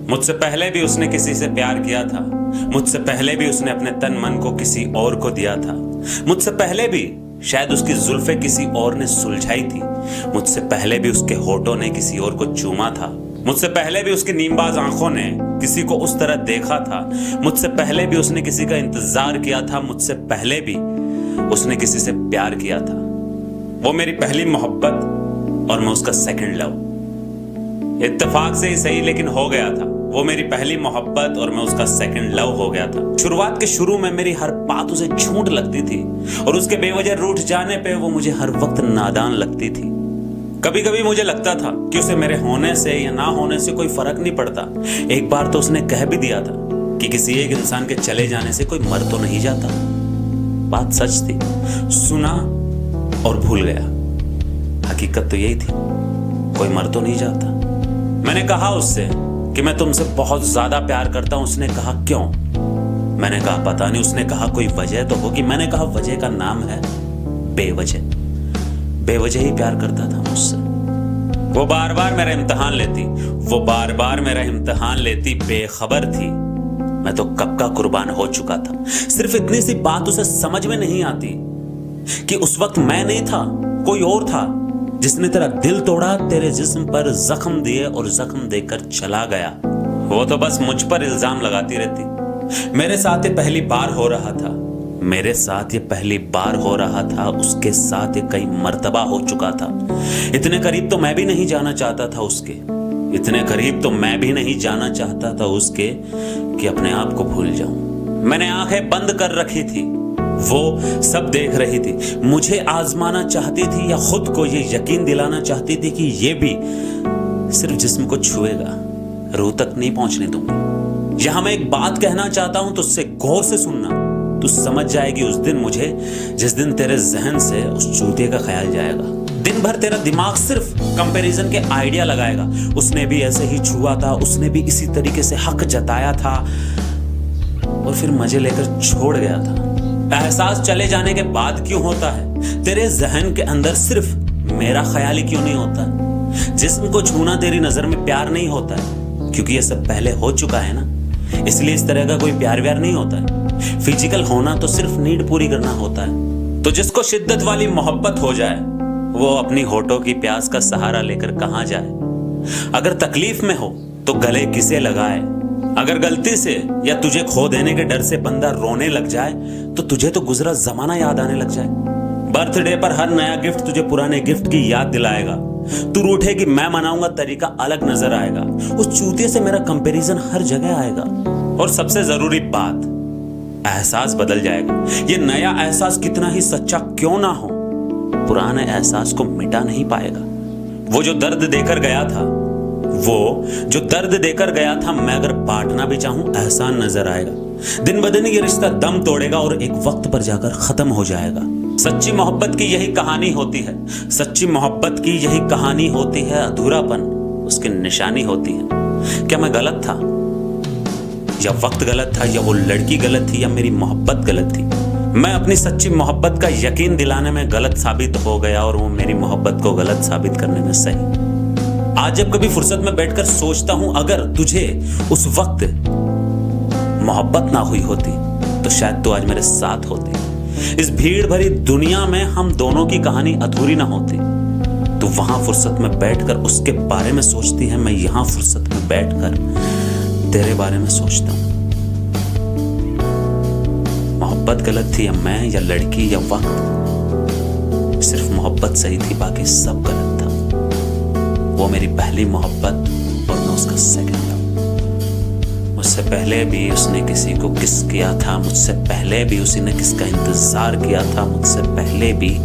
मुझसे पहले भी उसने किसी से प्यार किया था। मुझसे पहले भी उसने अपने तन मन को किसी और को दिया था। मुझसे पहले भी शायद उसकी जुल्फें किसी और ने सुलझाई थी। मुझसे पहले भी उसके होठों ने किसी और को चूमा था। मुझसे पहले भी उसकी नींदबाज आंखों ने किसी को उस तरह देखा था। मुझसे पहले भी उसने किसी का इंतजार किया था। मुझसे पहले भी उसने किसी से प्यार किया था। वो मेरी पहली मोहब्बत और मैं उसका सेकंड लव। इत्तेफाक से ही सही, लेकिन हो गया था। वो मेरी पहली मोहब्बत और मैं उसका सेकंड लव हो गया था। शुरुआत के शुरू में मेरी हर बात उसे झूठ लगती थी और उसके बेवजह रूठ जाने पे वो मुझे हर वक्त नादान लगती थी। कभी कभी मुझे लगता था कि उसे मेरे होने से या ना होने से कोई फर्क नहीं पड़ता। एक बार तो उसने कह भी दिया था कि किसी एक इंसान के चले जाने से कोई मर तो नहीं जाता। बात सच थी। सुना और भूल गया। हकीकत तो यही थी, कोई मर तो नहीं जाता। मैंने कहा उससे कि मैं तुमसे बहुत ज्यादा प्यार करता हूं। उसने कहा क्यों? मैंने कहा पता नहीं। उसने कहा कोई वजह तो होगी। मैंने कहा वजह का नाम है बेवजह। बेवजह ही प्यार करता था मुझसे। वो बार बार मेरा इम्तिहान लेती, बेखबर थी मैं तो कब का कुर्बान हो चुका था। सिर्फ इतनी सी बात उसे समझ में नहीं आती कि उस वक्त मैं नहीं था, कोई और था जिसने तेरा दिल तोड़ा, तेरे जिस्म पर जख्म दिए और जख्म देकर चला गया। वो तो बस मुझ पर इल्जाम लगाती रहती। मेरे साथ ये पहली बार हो रहा था। उसके साथ ये कई मर्तबा हो चुका था। इतने करीब तो मैं भी नहीं जाना चाहता था उसके कि अपने आप को भूल जाऊं। मैंने आंखें बंद कर रखी थी, वो सब देख रही थी। मुझे आजमाना चाहती थी या खुद को ये यकीन दिलाना चाहती थी कि ये भी सिर्फ जिस्म को छुएगा, रूह तक नहीं पहुंचने दूंगी। यहां मैं एक बात कहना चाहता हूं, तो उससे गौर से सुनना। तू समझ जाएगी उस दिन मुझे, जिस दिन तेरे जहन से उस चूतिए का ख्याल जाएगा। दिन भर तेरा दिमाग सिर्फ कंपैरिजन के आइडिया लगाएगा। उसने भी ऐसे ही छुआ था, उसने भी इसी तरीके से हक जताया था और फिर मजे लेकर छोड़ गया था। एहसास चले जाने के बाद क्यों होता है? तेरे जहन के अंदर सिर्फ मेरा ख्याल ही क्यों नहीं होता है? जिस्म को छूना तेरी नजर में प्यार नहीं होता है, क्योंकि ये सब पहले हो चुका है ना। इसलिए इस तरह का कोई प्यार व्यार नहीं होता है। फिजिकल होना तो सिर्फ नीड पूरी करना होता है। तो जिसको शिद्दत वाली मोहब्बत हो जाए, वो अपनी होठों की प्यास का सहारा लेकर कहां जाए? अगर तकलीफ में हो तो गले किसे लगाए? अगर गलती से या तुझे खो देने के डर से बंदा रोने लग जाए, तो तुझे तो गुजरा जमाना याद आने लग जाए। बर्थडे पर हर नया गिफ्ट तुझे पुराने गिफ्ट की याद दिलाएगा। तू रूठे कि मैं मनाऊंगा, तरीका अलग नजर आएगा। उस चूतिए से मेरा कंपैरिजन हर जगह आएगा। और सबसे जरूरी बात, एहसास बदल जाएगा। ये नया एहसास कितना ही सच्चा क्यों ना हो, पुराने एहसास को मिटा नहीं पाएगा। वो जो दर्द देकर गया था, मैं अगर बांटना भी चाहूं, एहसान नजर आएगा। दिन ब दिन ये रिश्ता दम तोड़ेगा और एक वक्त पर जाकर खत्म हो जाएगा। सच्ची मोहब्बत की यही कहानी होती है। अधूरापन उसकी निशानी होती है। क्या मैं गलत था, या वक्त गलत था, या वो लड़की गलत थी, या मेरी मोहब्बत गलत थी? मैं अपनी सच्ची मोहब्बत का यकीन दिलाने में गलत साबित हो गया और वो मेरी मोहब्बत को गलत साबित करने में सही। आज जब कभी फुर्सत में बैठकर सोचता हूं, अगर तुझे उस वक्त मोहब्बत ना हुई होती तो शायद तू आज मेरे साथ होती। इस भीड़ भरी दुनिया में हम दोनों की कहानी अधूरी ना होती। तू वहां फुर्सत में बैठकर उसके बारे में सोचती है, मैं यहां फुर्सत में बैठकर तेरे बारे में सोचता हूं। मोहब्बत गलत थी, या मैं, या लड़की, या वक्त? सिर्फ मोहब्बत सही थी, बाकी सब गलत था। वो मेरी पहली मोहब्बत और मैं उसका सेकंड लव। मुझसे पहले भी उसने किसी को किस किया था, मुझसे पहले भी उसी ने किसका इंतजार किया था, मुझसे पहले भी